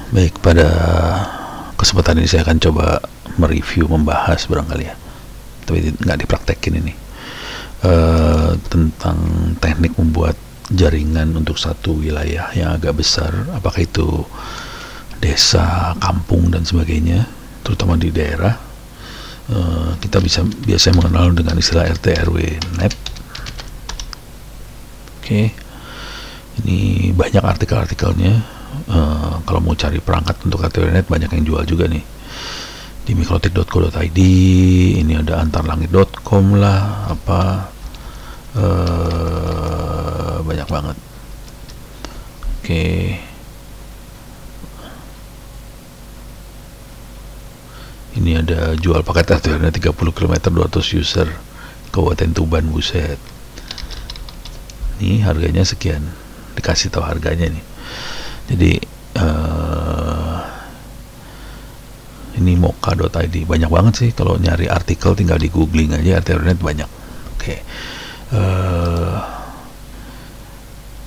Baik, pada kesempatan ini saya akan coba mereview, membahas barangkali ya, tapi nggak dipraktekin ini, tentang teknik membuat jaringan untuk satu wilayah yang agak besar, apakah itu desa, kampung dan sebagainya, terutama di daerah. Kita biasanya mengenal dengan istilah RT RW net. Oke, ini banyak artikel-artikelnya. Kalau mau cari perangkat untuk RT RW net banyak yang jual juga nih di mikrotik.co.id, ini ada antarlangit.com lah, banyak banget. Oke, ini ada jual paket RT RW net 30 km 200 user Kabupaten Tuban, buset. Ini harganya sekian, dikasih tahu harganya nih. Jadi ini moka.id, banyak banget sih. Kalau nyari artikel tinggal di googling aja RT RW net banyak. Oke,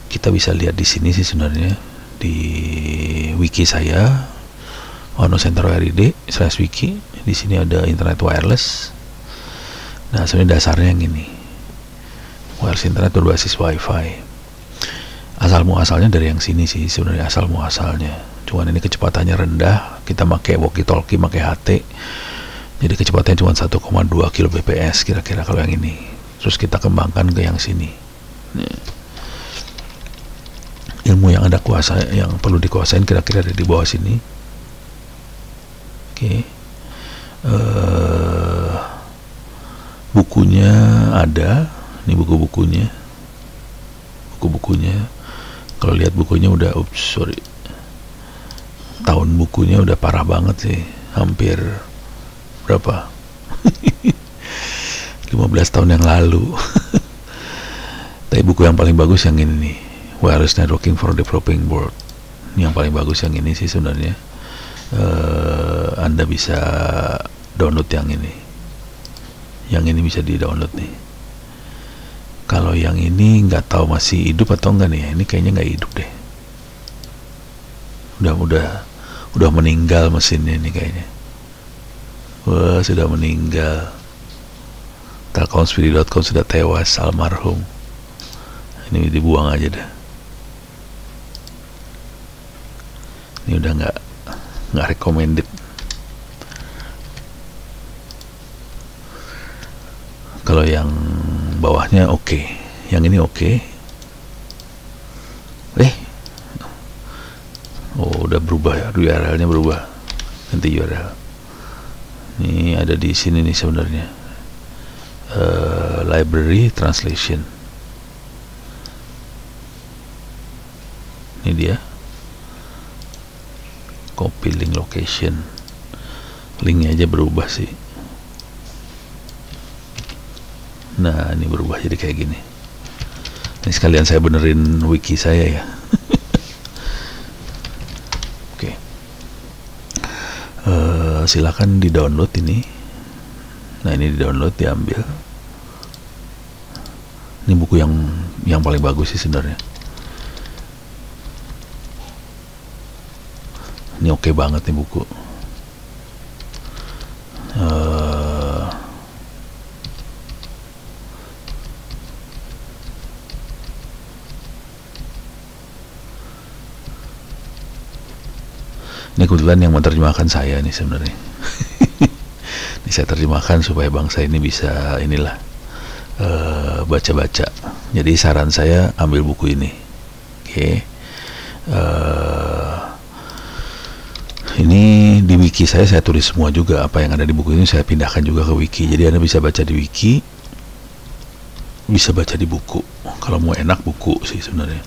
kita bisa lihat di sini sih sebenarnya di wiki saya onocenter.id/wiki. Di sini ada internet wireless. Nah, sebenarnya dasarnya yang ini, wireless internet berbasis wifi. Asal muasalnya dari yang sini sih sebenarnya, asal muasalnya. Cuman ini kecepatannya rendah, kita pakai walkie talkie, pakai HT, jadi kecepatannya cuma 1,2 kbps kira-kira kalau yang ini. Terus kita kembangkan ke yang sini. Ilmu yang ada kuasa, yang perlu dikuasain kira-kira ada di bawah sini. Oke. Bukunya ada, ini buku-bukunya. Kalau lihat bukunya udah, tahun bukunya udah parah banget sih, hampir berapa? 15 tahun yang lalu. Tapi buku yang paling bagus yang ini nih, Wireless Networking for Developing World. Ini yang paling bagus yang ini sih sebenarnya. Anda bisa download yang ini. Yang ini bisa di-download nih. Kalau yang ini nggak tahu masih hidup atau enggak nih. Ini kayaknya nggak hidup deh. Udah meninggal mesinnya ini kayaknya. Wah, sudah meninggal. Telkomspiri.com sudah tewas, almarhum. Ini dibuang aja dah. Ini udah nggak recommended. Kalau yang bawahnya oke. Yang ini oke. Oh, udah berubah ya, URL-nya berubah, ganti URL. Ini ada di sini nih sebenarnya, library translation. Ini dia, copy link location, linknya aja berubah sih. Nah, ini berubah jadi kayak gini. Ini sekalian saya benerin wiki saya ya. Silakan di-download ini. Nah, ini di-download, diambil. Ini buku yang paling bagus sih sebenarnya. Ini oke banget nih buku. Ini kebetulan yang menerjemahkan saya nih sebenarnya. Ini saya terjemahkan supaya bangsa ini bisa inilah baca-baca. Jadi saran saya ambil buku ini. Oke. Ini di wiki saya tulis semua juga, apa yang ada di buku ini saya pindahkan juga ke wiki. Jadi Anda bisa baca di wiki, bisa baca di buku. Kalau mau enak buku sih sebenarnya.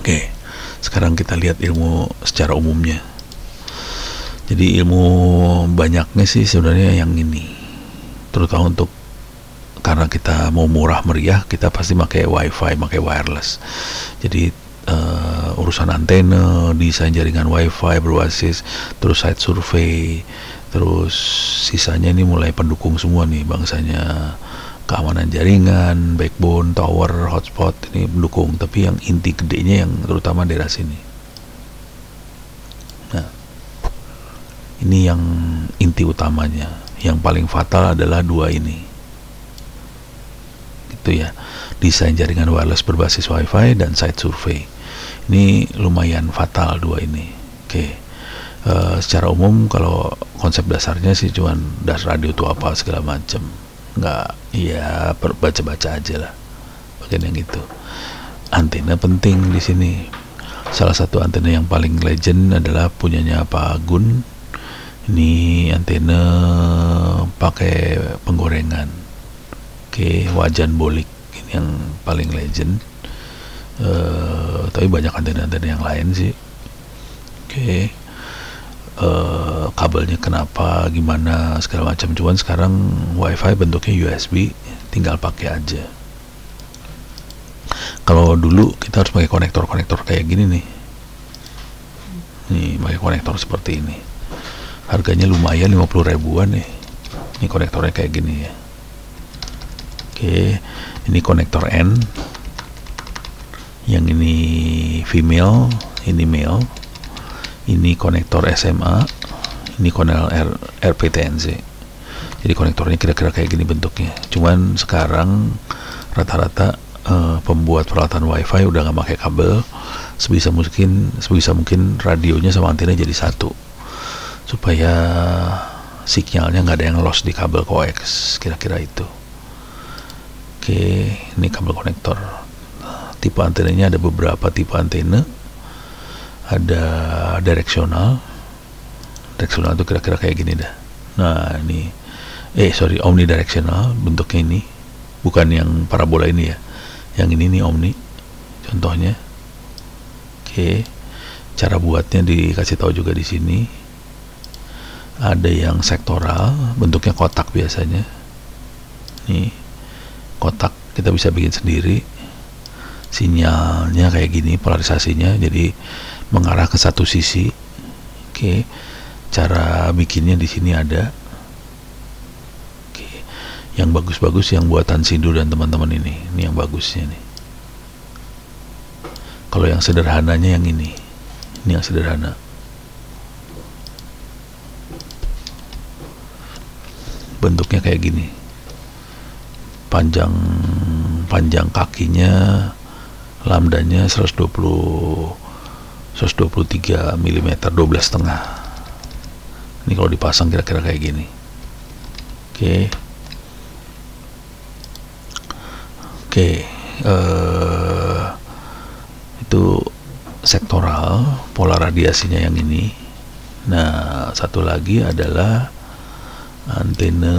Oke. Sekarang kita lihat ilmu secara umumnya. Jadi ilmu banyaknya sih sebenarnya yang ini, terutama untuk, karena kita mau murah meriah, kita pasti pakai wifi, pakai wireless. Jadi urusan antena, desain jaringan wifi berbasis, terus site survei, terus sisanya ini mulai pendukung semua nih bangsanya. Keamanan jaringan, backbone, tower, hotspot, ini mendukung. Tapi yang inti gedenya yang terutama daerah sini. Ini yang inti utamanya. Yang paling fatal adalah dua ini, gitu ya. Desain jaringan wireless berbasis Wi-Fi dan site survey. Ini lumayan fatal dua ini. Oke. Secara umum kalau konsep dasarnya sih cuman radio itu apa segala macam, nggak, ya baca-baca aja lah bagian yang itu. Antena penting di sini. Salah satu antena yang paling legend adalah punyanya Pak Gun. Ini antena pakai penggorengan, oke, wajan bolik, ini yang paling legend. Tapi banyak antena-antena yang lain sih. Oke. Kabelnya kenapa, gimana, segala macam. Cuman sekarang WiFi bentuknya USB, tinggal pakai aja. Kalau dulu kita harus pakai konektor-konektor kayak gini nih. Nih, pakai konektor seperti ini. Harganya lumayan, 50 ribuan nih. Ini konektornya kayak gini ya. Oke, ini konektor N. Yang ini female, ini male. Ini konektor SMA, ini konel RPTNC. Jadi konektornya kira-kira kayak gini bentuknya. Cuman sekarang rata-rata pembuat peralatan WiFi udah nggak pakai kabel. Sebisa mungkin radionya sama antena jadi satu, supaya sinyalnya nggak ada yang lost di kabel koax, kira-kira itu. Oke, ini kabel konektor. Tipe antenanya ada beberapa tipe antena. Ada direksional itu kira-kira kayak gini dah. Nah ini omnidirectional bentuknya ini, bukan yang parabola ini ya, yang ini nih omni contohnya. Oke, cara buatnya dikasih tahu juga di sini. Ada yang sektoral, bentuknya kotak biasanya. Nih kotak, kita bisa bikin sendiri. Sinyalnya kayak gini, polarisasinya jadi mengarah ke satu sisi. Oke, cara bikinnya di sini ada. Oke, yang bagus-bagus yang buatan Sindu dan teman-teman ini yang bagusnya nih. Kalau yang sederhananya yang ini yang sederhana. Bentuknya kayak gini, panjang kakinya, lambdanya 123 mm, 12,5. Ini kalau dipasang kira-kira kayak gini. Oke, itu sektoral, pola radiasinya yang ini. Nah, satu lagi adalah antena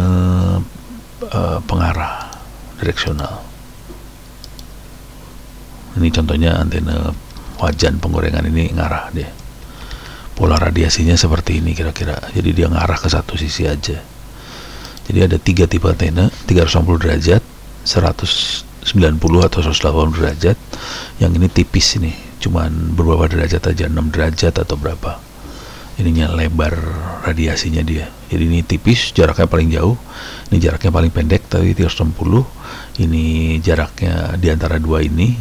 pengarah direksional. Ini contohnya antena wajan penggorengan, ini ngarah dia. Pola radiasinya seperti ini kira-kira. Jadi dia ngarah ke satu sisi aja. Jadi ada 3 tipe antena, 360 derajat, 190 atau 180 derajat. Yang ini tipis ini, cuman beberapa derajat aja, 6 derajat atau berapa. Ininya lebar radiasinya dia. Jadi ini tipis, jaraknya paling jauh. Ini jaraknya paling pendek, tapi 360. Ini jaraknya di antara dua ini,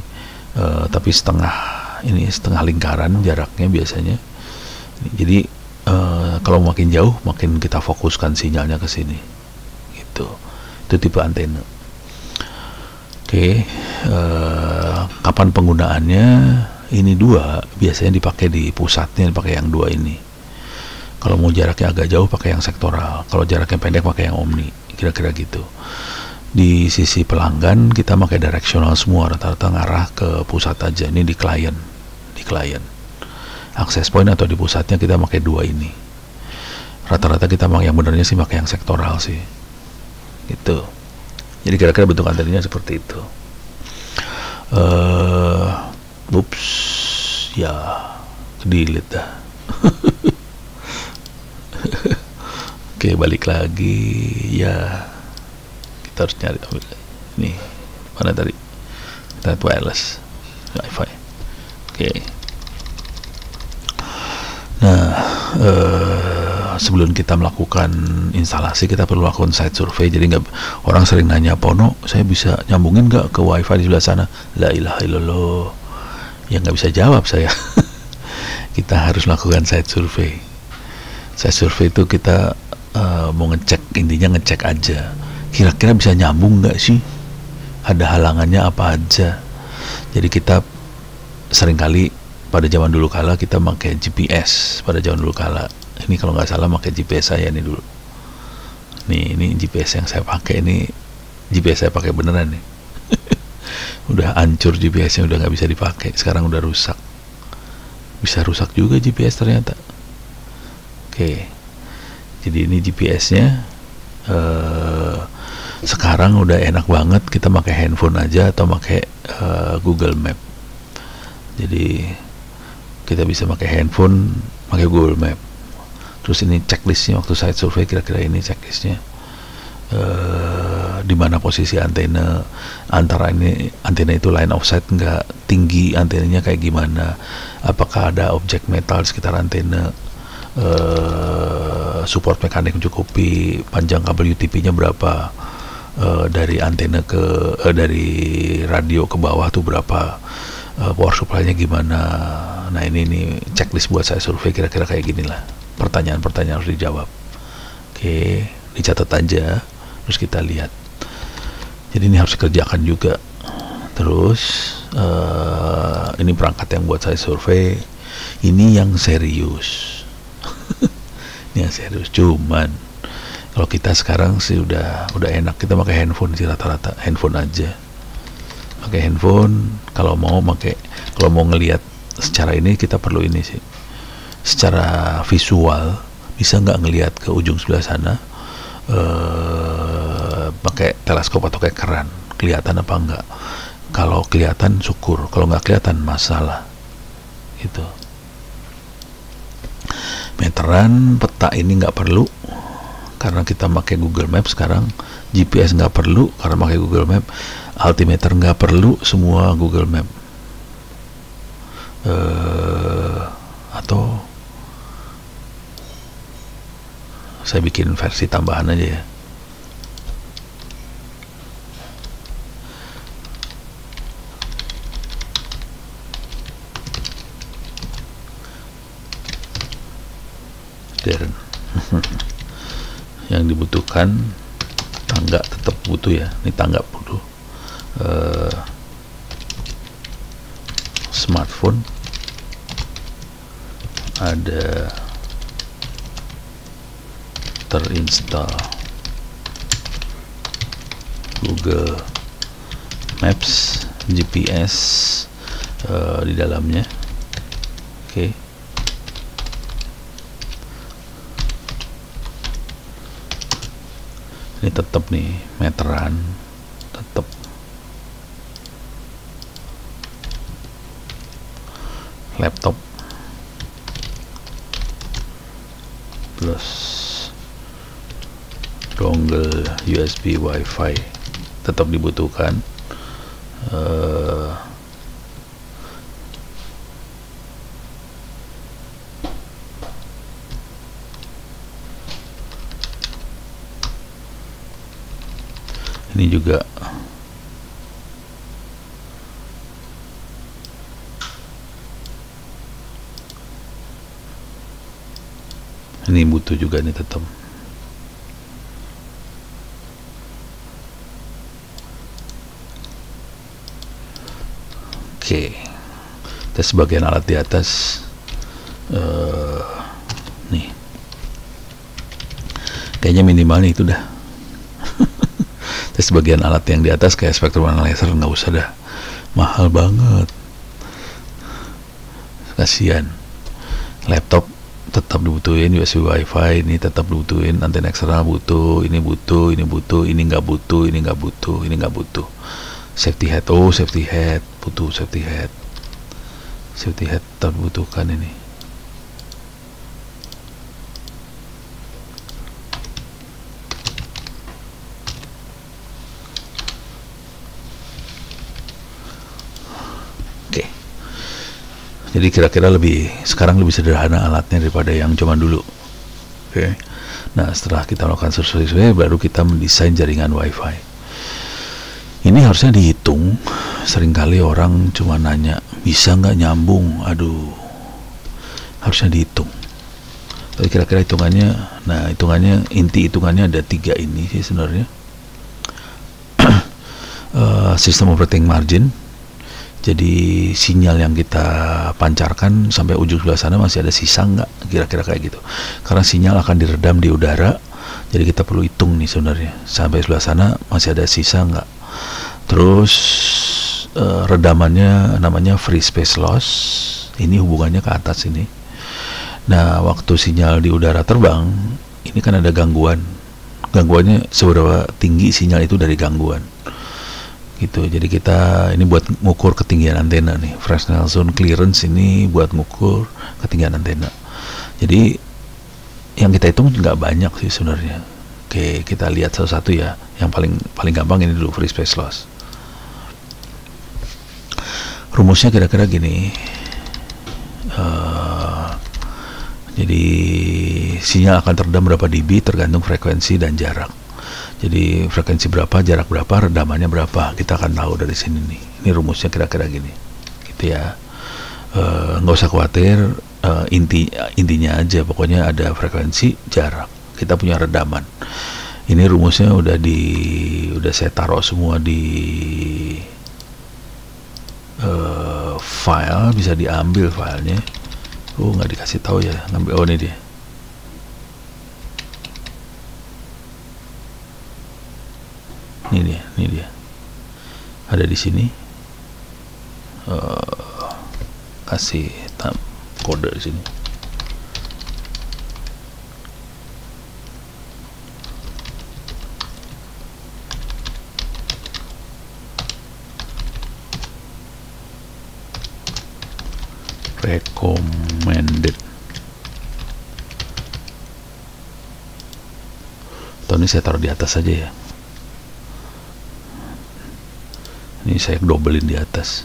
tapi setengah lingkaran jaraknya biasanya. Jadi kalau makin jauh makin kita fokuskan sinyalnya ke sini, gitu. Itu tipe antena. Oke, kapan penggunaannya? Ini dua biasanya dipakai di pusatnya, dipakai yang dua ini. Kalau mau jaraknya agak jauh pakai yang sektoral, kalau jaraknya pendek pakai yang omni, kira-kira gitu. Di sisi pelanggan kita pakai direksional semua, rata-rata ngarah ke pusat aja. Ini di klien. Akses point atau di pusatnya kita pakai dua ini. Rata-rata kita pakai yang benernya sih pakai yang sektoral sih, gitu. Jadi kira-kira bentuk antenanya seperti itu. Ya, delete dah. Oke, balik lagi ya. Kita harus nyari nih, mana tadi? Internet wireless, Wi-Fi. Oke. Nah, sebelum kita melakukan instalasi kita perlu lakukan site survey. Jadi orang sering nanya, Pono, saya bisa nyambungin nggak ke Wi-Fi di sebelah sana? La ilaha illallah, ya nggak bisa jawab saya. Kita harus lakukan site survey. Saya survei itu kita mau ngecek, intinya ngecek aja kira-kira bisa nyambung nggak sih, ada halangannya apa aja. Jadi kita seringkali pada zaman dulu kala kita pakai GPS, pada zaman dulu kala ini kalau nggak salah pakai GPS saya nih dulu nih, ini GPS yang saya pakai, ini GPS saya pakai beneran nih. Udah hancur GPS-nya, udah nggak bisa dipakai, sekarang udah rusak, bisa rusak juga GPS ternyata. Oke, jadi ini GPS-nya sekarang udah enak banget, kita pakai handphone aja atau pakai Google Map. Jadi kita bisa pakai handphone, pakai Google Map. Terus ini checklistnya, waktu saya survei kira-kira ini checklistnya, di mana posisi antena, antara ini antena itu line of sight nggak, tinggi antenanya kayak gimana, apakah ada objek metal di sekitar antena, support mekanik mencukupi, panjang kabel UTP-nya berapa, dari antena ke dari radio ke bawah tuh berapa, power supply-nya gimana. Nah ini checklist buat saya survei, kira-kira kayak gini lah, pertanyaan-pertanyaan harus dijawab. Oke, dicatat aja, terus kita lihat. Jadi ini harus dikerjakan juga. Terus ini perangkat yang buat saya survei, ini yang serius. Ini yang serius. Cuman kalau kita sekarang sih udah enak, kita pakai handphone sih, rata-rata handphone aja, pakai handphone. Kalau mau ngelihat secara ini, kita perlu ini sih, secara visual bisa nggak ngelihat ke ujung sebelah sana, pakai teleskop atau kayak keran, kelihatan apa enggak. Kalau kelihatan syukur, kalau nggak kelihatan masalah gitu. Meteran, peta ini nggak perlu karena kita pakai Google Map sekarang. GPS nggak perlu karena pakai Google Map. Altimeter nggak perlu, semua Google Map. Atau saya bikin versi tambahan aja ya. Yang dibutuhkan tangga tetap butuh ya, ini tangga butuh, smartphone ada terinstall Google Maps, GPS di dalamnya. Oke. Ini tetap nih meteran, tetap laptop plus dongle USB WiFi tetap dibutuhkan. Ini juga ini butuh juga nih tetap. Oke, tes bagian alat di atas. Nih kayaknya minimal nih itu dah. Tes bagian alat yang di atas kayak spektrum analyzer nggak usah dah, mahal banget, kasihan. Laptop tetap dibutuhin, USB WiFi ini tetap dibutuhin, antena eksternal butuh, ini butuh, ini butuh, ini nggak butuh, ini nggak butuh, ini nggak butuh. Safety head, safety head butuh, safety head tetap dibutuhkan ini. Jadi kira-kira sekarang lebih sederhana alatnya daripada yang zaman dulu. Oke. Nah, setelah kita melakukan survei, baru kita mendesain jaringan WiFi. Ini harusnya dihitung. Seringkali orang cuma nanya, bisa nggak nyambung? Aduh, harusnya dihitung. Tapi kira-kira hitungannya, nah hitungannya, inti hitungannya ada 3 ini sih sebenarnya. Sistem operating margin, jadi sinyal yang kita pancarkan sampai ujung sebelah sana masih ada sisa nggak, kira-kira kayak gitu. Karena sinyal akan diredam di udara, jadi kita perlu hitung nih sebenarnya sampai sebelah sana masih ada sisa nggak. Terus redamannya namanya free space loss, ini hubungannya ke atas ini. Nah, waktu sinyal di udara terbang, ini kan ada gangguannya seberapa tinggi sinyal itu dari gangguan gitu. Jadi kita ini buat ngukur ketinggian antena nih, Fresnel zone clearance ini buat ngukur ketinggian antena. Jadi yang kita hitung nggak banyak sih sebenarnya. Oke, kita lihat satu-satu ya. Yang paling gampang ini dulu, free space loss. Rumusnya kira-kira gini. Jadi sinyal akan teredam berapa dB tergantung frekuensi dan jarak. Jadi frekuensi berapa, jarak berapa, redamannya berapa, kita akan tahu dari sini nih. Ini rumusnya kira-kira gini, gitu ya. Nggak usah khawatir, intinya aja, pokoknya ada frekuensi, jarak, kita punya redaman. Ini rumusnya udah saya taruh semua di file, bisa diambil filenya. Nggak dikasih tahu ya, ngambil. Ini dia. Ini dia. Ada di sini. Kasih kode di sini. Recommended. Atau ini saya taruh di atas saja ya. Ini saya dobelin di atas.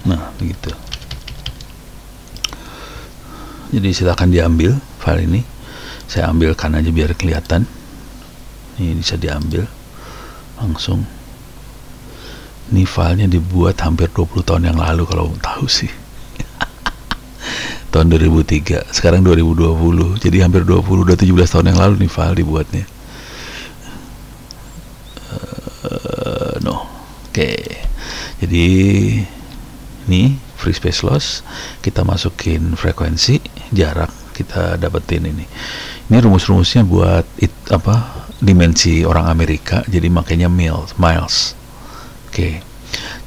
Nah, begitu. Jadi silakan diambil file ini. Saya ambilkan aja biar kelihatan. Ini bisa diambil langsung. Ini filenya dibuat hampir 20 tahun yang lalu kalau tahu sih. Tahun 2003, sekarang 2020. Jadi hampir 17 tahun yang lalu nih file dibuatnya. Oke. Jadi ini free space loss, kita masukin frekuensi, jarak, kita dapetin ini. Ini rumus-rumusnya buat dimensi orang Amerika, jadi makanya miles. Oke.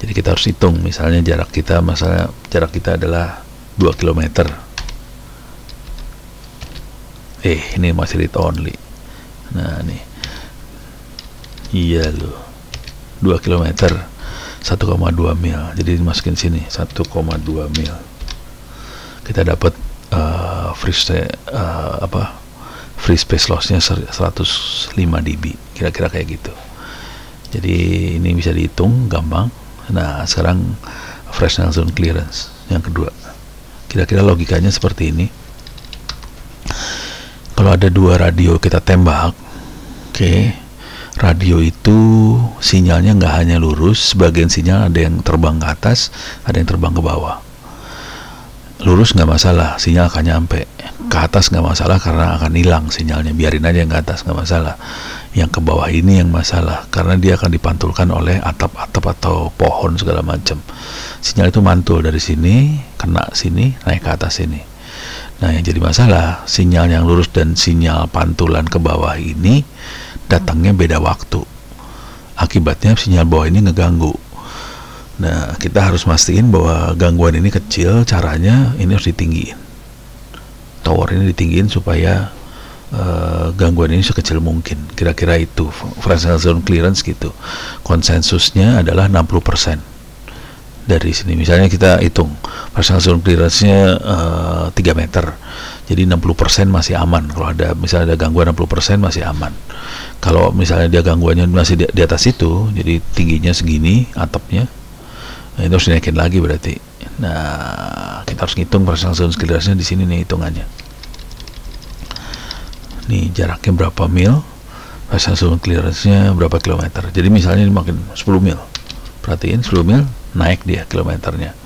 Jadi kita harus hitung, misalnya jarak kita adalah 2 km. Ini masih read only. Nah, nih. Iya loh. 2 km. 1,2 mil, jadi dimasukin sini 1,2 mil. Kita dapat free space lossnya 105 dB, kira-kira kayak gitu. Jadi ini bisa dihitung gampang. Nah, sekarang Fresnel zone clearance yang kedua, kira-kira logikanya seperti ini. Kalau ada 2 radio kita tembak, radio itu sinyalnya nggak hanya lurus, sebagian sinyal ada yang terbang ke atas, ada yang terbang ke bawah. Lurus nggak masalah, sinyal akan nyampe. Ke atas nggak masalah karena akan hilang sinyalnya, biarin aja yang ke atas, nggak masalah. Yang ke bawah ini yang masalah, karena dia akan dipantulkan oleh atap-atap atau pohon segala macam. Sinyal itu mantul dari sini, kena sini, naik ke atas sini. Nah, yang jadi masalah, sinyal yang lurus dan sinyal pantulan ke bawah ini datangnya beda waktu. Akibatnya sinyal bawah ini ngeganggu. Nah, kita harus mastiin bahwa gangguan ini kecil. Caranya ini harus ditinggiin. Tower ini ditinggiin supaya gangguan ini sekecil mungkin. Kira-kira itu Fresnel zone clearance gitu. Konsensusnya adalah 60%. Dari sini misalnya kita hitung Fresnel zone clearance-nya 3 meter. Jadi 60% masih aman. Kalau ada misalnya ada gangguan 60% masih aman. Kalau misalnya dia gangguannya masih di atas itu, jadi tingginya segini atapnya, nah itu harus dinaikin lagi berarti. Nah, kita harus ngitung Fresnel zone clearance-nya di sini nih hitungannya. Nih jaraknya berapa mil, Fresnel zone clearance-nya berapa kilometer. Jadi misalnya ini makin 10 mil. Perhatiin 10 mil naik dia kilometernya.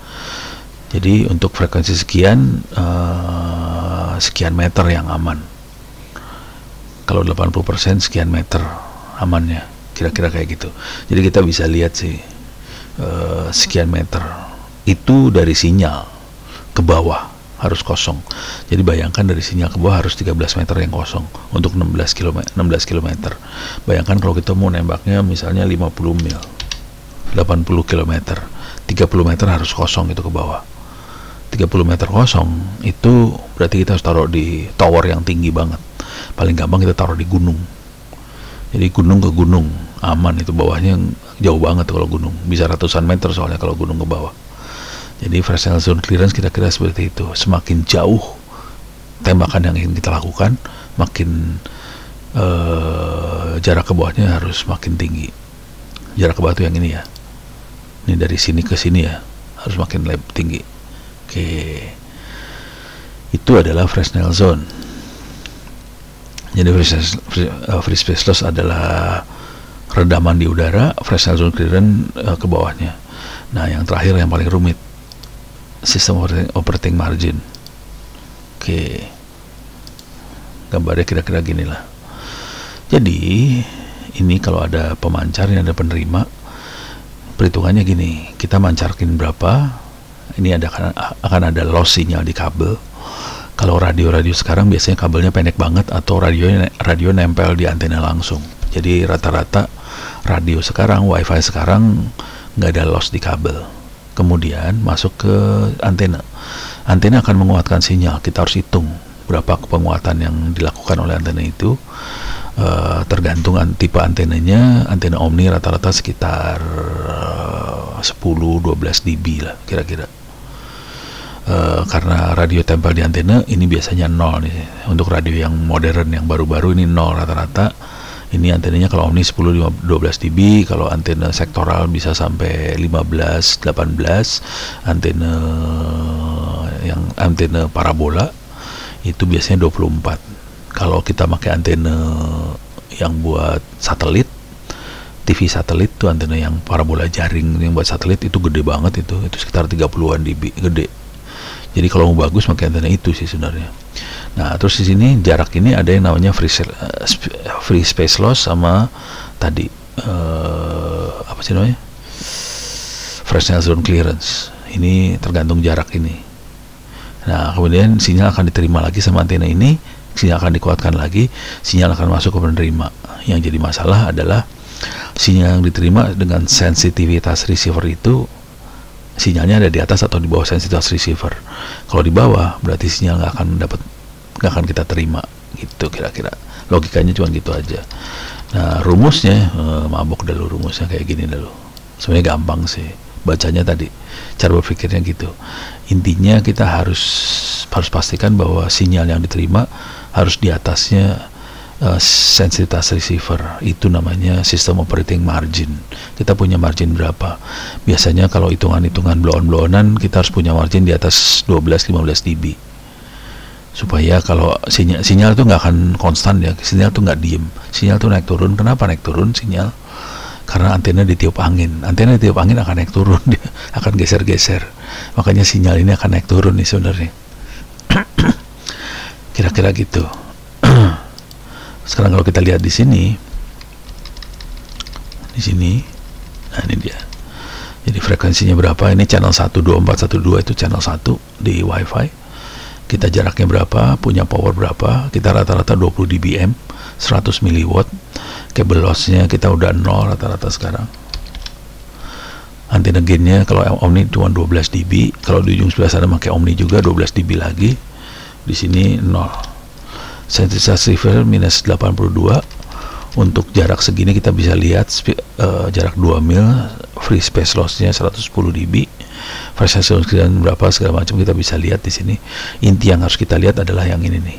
Jadi untuk frekuensi sekian sekian meter yang aman. Kalau 80% sekian meter amannya, kira-kira kayak gitu. Jadi kita bisa lihat sih sekian meter itu dari sinyal ke bawah harus kosong. Jadi bayangkan dari sinyal ke bawah harus 13 meter yang kosong untuk 16 km. Bayangkan kalau kita mau nembaknya misalnya 50 mil, 80 km, 30 meter harus kosong itu ke bawah. 30 meter kosong itu berarti kita harus taruh di tower yang tinggi banget. Paling gampang kita taruh di gunung. Jadi gunung ke gunung aman, itu bawahnya jauh banget kalau gunung, bisa ratusan meter soalnya kalau gunung ke bawah. Jadi Fresnel zone clearance kira-kira seperti itu. Semakin jauh tembakan yang ingin kita lakukan, makin jarak ke bawahnya harus makin tinggi. Jarak ke bawah itu yang ini ya. Ini dari sini ke sini ya, harus makin tinggi. Oke, itu adalah Fresnel zone. Jadi free space loss adalah redaman di udara, Fresnel zone clearance ke bawahnya. Nah, yang terakhir yang paling rumit, sistem operating margin. Oke, gambarnya kira-kira gini lah. Jadi ini kalau ada pemancar, yang ada penerima, perhitungannya gini, kita mancarkin berapa, ini akan ada loss sinyal di kabel. Kalau radio sekarang biasanya kabelnya pendek banget atau radio nempel di antena langsung. Jadi rata-rata radio sekarang, wifi sekarang nggak ada loss di kabel. Kemudian masuk ke antena. Antena akan menguatkan sinyal. Kita harus hitung berapa penguatan yang dilakukan oleh antena itu. Tergantung tipe antenanya. Antena Omni rata-rata sekitar 10-12 dB lah kira-kira. Karena radio tempel di antena ini biasanya 0 nih. Untuk radio yang modern yang baru-baru ini 0 rata-rata. Ini antenanya kalau Omni 10-12 dB, kalau antena sektoral bisa sampai 15-18, antena parabola itu biasanya 24. Kalau kita pakai antena yang buat satelit, TV satelit tuh, antena yang parabola jaring yang buat satelit itu gede banget, itu sekitar 30-an dB, gede. Jadi kalau mau bagus pakai antena itu sih sebenarnya. Nah, terus di sini jarak ini ada yang namanya free space loss sama tadi apa sih namanya? Fresnel zone clearance. Ini tergantung jarak ini. Nah, kemudian sinyal akan diterima lagi sama antena ini, sinyal akan dikuatkan lagi, sinyal akan masuk ke penerima. Yang jadi masalah adalah sinyal yang diterima dengan sensitivitas receiver itu, sinyalnya ada di atas atau di bawah sensitivitas receiver. Kalau di bawah berarti sinyal nggak akan kita terima, gitu kira-kira. Logikanya cuma gitu aja. Nah, rumusnya mabok dulu, rumusnya kayak gini dulu. Sebenarnya gampang sih, bacanya tadi, cara berpikirnya gitu. Intinya kita harus pastikan bahwa sinyal yang diterima harus di atasnya sensitivitas receiver. Itu namanya sistem operating margin. Kita punya margin berapa? Biasanya kalau hitungan-hitungan blow-on-blow-onan kita harus punya margin di atas 12-15 dB, supaya kalau sinyal itu nggak akan konstan ya. Sinyal itu nggak diem, sinyal itu naik turun. Kenapa naik turun sinyal? Karena antena ditiup angin. Antena ditiup angin akan naik turun, dia akan geser-geser. Makanya sinyal ini akan naik turun nih sebenarnya. Kira-kira gitu. Sekarang kalau kita lihat di sini, nah ini dia. Jadi frekuensinya berapa? Ini channel 12412 itu channel 1 di WiFi. Kita jaraknya berapa? Punya power berapa? Kita rata-rata 20 dBm, 100 mW. Kabel lossnya kita udah 0 rata-rata sekarang. Antena gainnya kalau Omni cuma 12 dB. Kalau di ujung sebelah sana pakai Omni juga 12 dB lagi. Di sini 0. Sensitivitas receiver minus 82. Untuk jarak segini kita bisa lihat jarak 2 mil, free space lossnya 110 dB, flash resolution berapa segala macam kita bisa lihat di sini. Inti yang harus kita lihat adalah yang ini nih.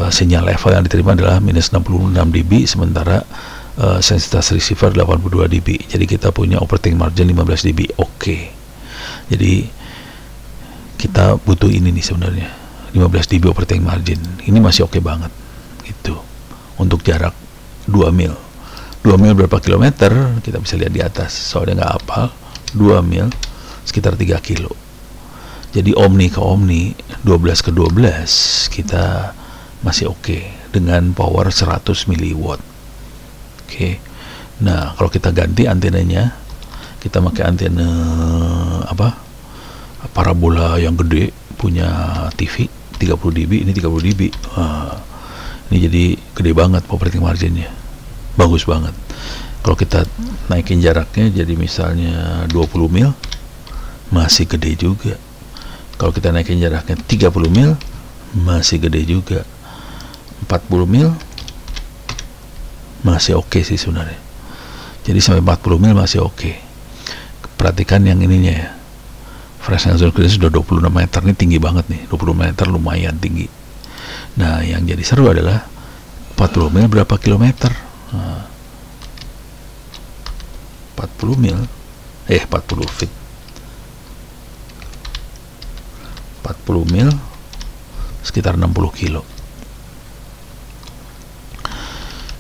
Sinyal level yang diterima adalah minus 66 dB, sementara sensitivitas receiver 82 dB. Jadi kita punya operating margin 15 dB. Oke. Jadi kita butuh ini nih sebenarnya, 15 dB operating margin. Ini masih oke banget gitu. Untuk jarak 2 mil. 2 mil berapa kilometer? Kita bisa lihat di atas. Soalnya nggak hafal. 2 mil sekitar 3 kilo. Jadi omni ke omni, 12 ke 12 kita masih oke dengan power 100 miliwatt. Oke. Nah, kalau kita ganti antenanya, kita pakai antena apa? Parabola yang gede, punya TV 30 dB, ini 30 dB. Ini jadi gede banget operating marginnya. Bagus banget. Kalau kita naikin jaraknya jadi misalnya 20 mil, masih gede juga. Kalau kita naikin jaraknya 30 mil, masih gede juga. 40 mil masih oke sih sebenarnya. Jadi sampai 40 mil masih oke. Perhatikan yang ininya ya. Flash resolution sudah 26 meter, ini tinggi banget nih. 20 meter lumayan tinggi. Nah, yang jadi seru adalah 40 mil berapa kilometer? 40 mil 40 feet. 40 mil sekitar 60 kilo.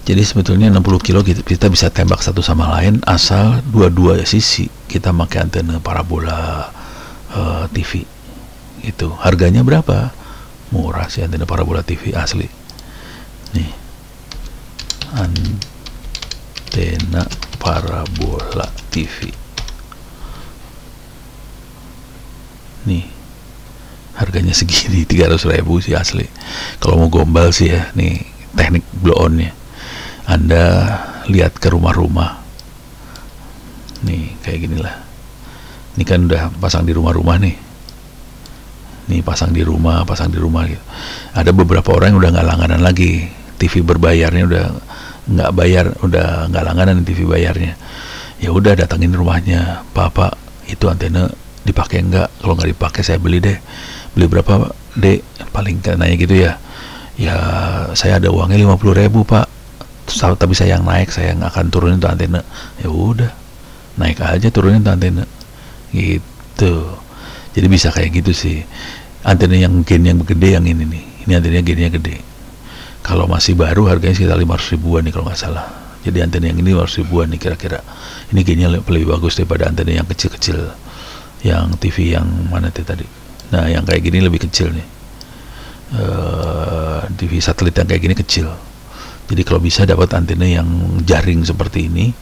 Jadi sebetulnya 60 kilo kita bisa tembak satu sama lain asal dua-dua sisi kita pakai antena parabola TV. Itu harganya berapa? Murah sih antena parabola TV asli. Nih, antena parabola TV. Nih, harganya segini, 300.000 sih asli. Kalau mau gombal sih ya, nih teknik blow on-nya. Anda lihat ke rumah-rumah, nih kayak ginilah. Ini kan udah pasang di rumah-rumah nih. Nih pasang di rumah gitu. Ada beberapa orang yang udah nggak langganan lagi. TV berbayarnya udah nggak bayar, udah nggak langganan TV bayarnya. Ya udah datangin rumahnya, Pak, itu antena dipakai nggak? Kalau nggak dipakai saya beli deh. Beli berapa, Dek? Paling nanya gitu ya. Ya saya ada uangnya 50.000, Pak. Tapi saya yang naik, saya yang akan turunin tuh antena. Ya udah, naik aja, turunin tuh antena gitu. Jadi bisa kayak gitu sih. Antena yang gain yang gede yang ini nih, ini antenanya gainnya gede. Kalau masih baru harganya sekitar 500 ribuan nih kalau nggak salah. Jadi antena yang ini 500 ribuan nih kira-kira. Ini gainnya lebih bagus daripada antena yang kecil-kecil, yang TV yang mana tadi. Nah, yang kayak gini lebih kecil nih. TV satelit yang kayak gini kecil. Jadi kalau bisa dapat antena yang jaring seperti ini,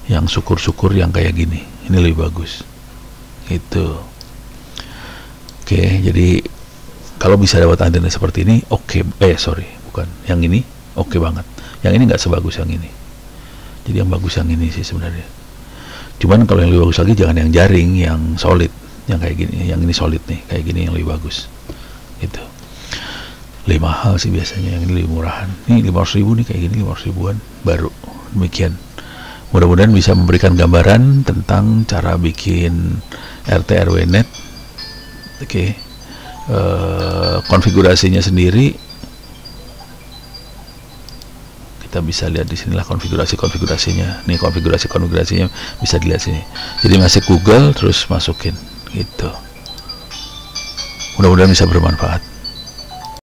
yang syukur-syukur yang kayak gini, ini lebih bagus. Itu. Oke, jadi kalau bisa dapat antena seperti ini, oke. Bukan. Yang ini oke banget. Yang ini nggak sebagus yang ini. Jadi yang bagus yang ini sih sebenarnya. Cuman kalau yang lebih bagus lagi jangan yang jaring, yang solid, yang kayak gini. Yang ini solid nih, kayak gini yang lebih bagus. Gitu. Lebih mahal sih biasanya, yang ini lebih murahan. Ini 500.000 nih, kayak gini 500 ribuan baru. Demikian. Mudah-mudahan bisa memberikan gambaran tentang cara bikin RT RW net. Oke. Konfigurasinya sendiri kita bisa lihat di sinilah konfigurasinya. Nih konfigurasinya bisa dilihat sini. Jadi masuk Google terus masukin gitu. Mudah-mudahan bisa bermanfaat.